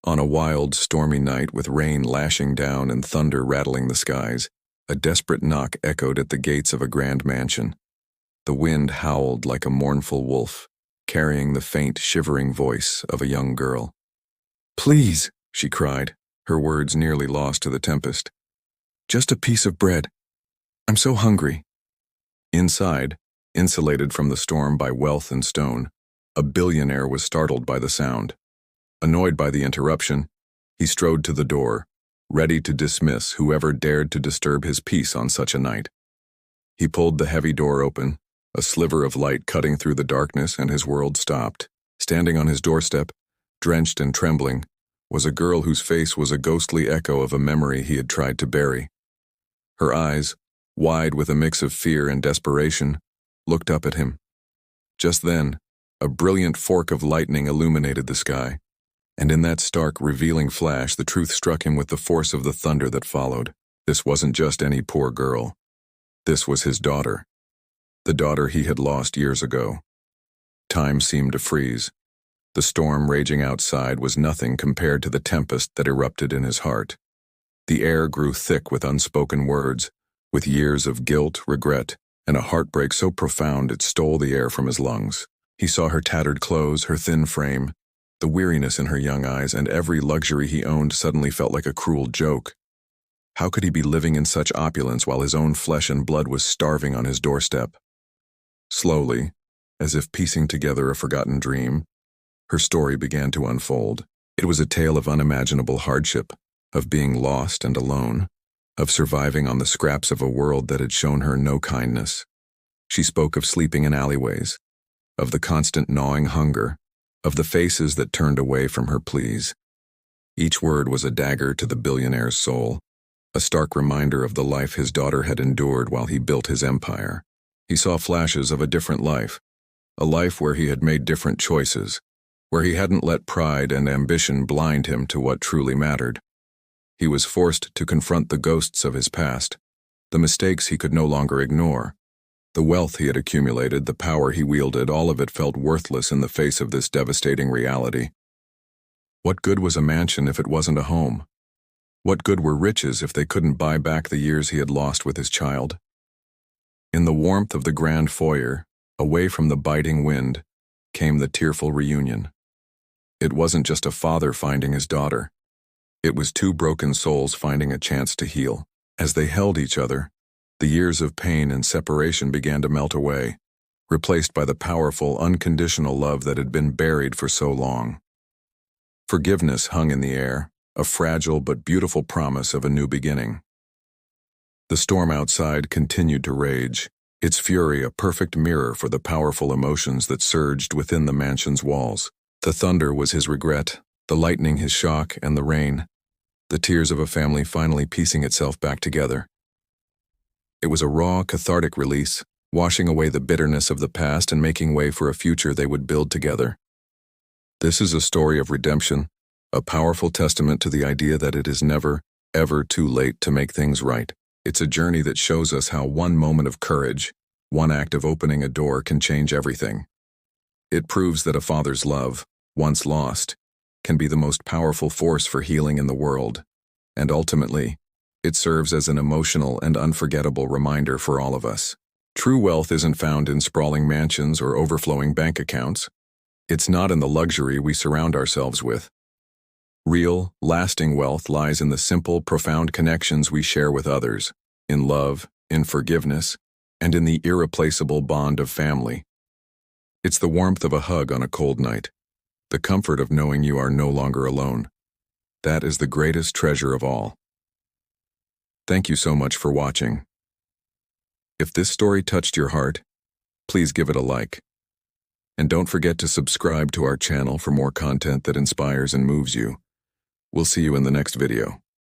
On a wild, stormy night with rain lashing down and thunder rattling the skies, a desperate knock echoed at the gates of a grand mansion. The wind howled like a mournful wolf, carrying the faint, shivering voice of a young girl. "Please," she cried, her words nearly lost to the tempest. "Just a piece of bread. I'm so hungry." Inside, insulated from the storm by wealth and stone, a billionaire was startled by the sound. Annoyed by the interruption, he strode to the door, ready to dismiss whoever dared to disturb his peace on such a night. He pulled the heavy door open, a sliver of light cutting through the darkness, and his world stopped. Standing on his doorstep, drenched and trembling, was a girl whose face was a ghostly echo of a memory he had tried to bury. Her eyes, wide with a mix of fear and desperation, looked up at him. Just then, a brilliant fork of lightning illuminated the sky, and in that stark, revealing flash, the truth struck him with the force of the thunder that followed. This wasn't just any poor girl. This was his daughter. The daughter he had lost years ago. Time seemed to freeze. The storm raging outside was nothing compared to the tempest that erupted in his heart. The air grew thick with unspoken words, with years of guilt, regret, and a heartbreak so profound it stole the air from his lungs. He saw her tattered clothes, her thin frame, the weariness in her young eyes, and every luxury he owned suddenly felt like a cruel joke. How could he be living in such opulence while his own flesh and blood was starving on his doorstep? Slowly, as if piecing together a forgotten dream, her story began to unfold. It was a tale of unimaginable hardship, of being lost and alone, of surviving on the scraps of a world that had shown her no kindness. She spoke of sleeping in alleyways, of the constant gnawing hunger, of the faces that turned away from her pleas. Each word was a dagger to the billionaire's soul, a stark reminder of the life his daughter had endured while he built his empire. He saw flashes of a different life, a life where he had made different choices, where he hadn't let pride and ambition blind him to what truly mattered. He was forced to confront the ghosts of his past, the mistakes he could no longer ignore. The wealth he had accumulated, the power he wielded, all of it felt worthless in the face of this devastating reality. What good was a mansion if it wasn't a home? What good were riches if they couldn't buy back the years he had lost with his child? In the warmth of the grand foyer, away from the biting wind, came the tearful reunion. It wasn't just a father finding his daughter. It was two broken souls finding a chance to heal. As they held each other, the years of pain and separation began to melt away, replaced by the powerful, unconditional love that had been buried for so long. Forgiveness hung in the air, a fragile but beautiful promise of a new beginning. The storm outside continued to rage, its fury a perfect mirror for the powerful emotions that surged within the mansion's walls. The thunder was his regret, the lightning his shock, and the rain, the tears of a family finally piecing itself back together. It was a raw, cathartic release, washing away the bitterness of the past and making way for a future they would build together. This is a story of redemption, a powerful testament to the idea that it is never, ever too late to make things right. It's a journey that shows us how one moment of courage, one act of opening a door, can change everything. It proves that a father's love, once lost, can be the most powerful force for healing in the world, and ultimately, it serves as an emotional and unforgettable reminder for all of us. True wealth isn't found in sprawling mansions or overflowing bank accounts. It's not in the luxury we surround ourselves with. Real, lasting wealth lies in the simple, profound connections we share with others, in love, in forgiveness, and in the irreplaceable bond of family. It's the warmth of a hug on a cold night, the comfort of knowing you are no longer alone. That is the greatest treasure of all. Thank you so much for watching. If this story touched your heart, please give it a like. And don't forget to subscribe to our channel for more content that inspires and moves you. We'll see you in the next video.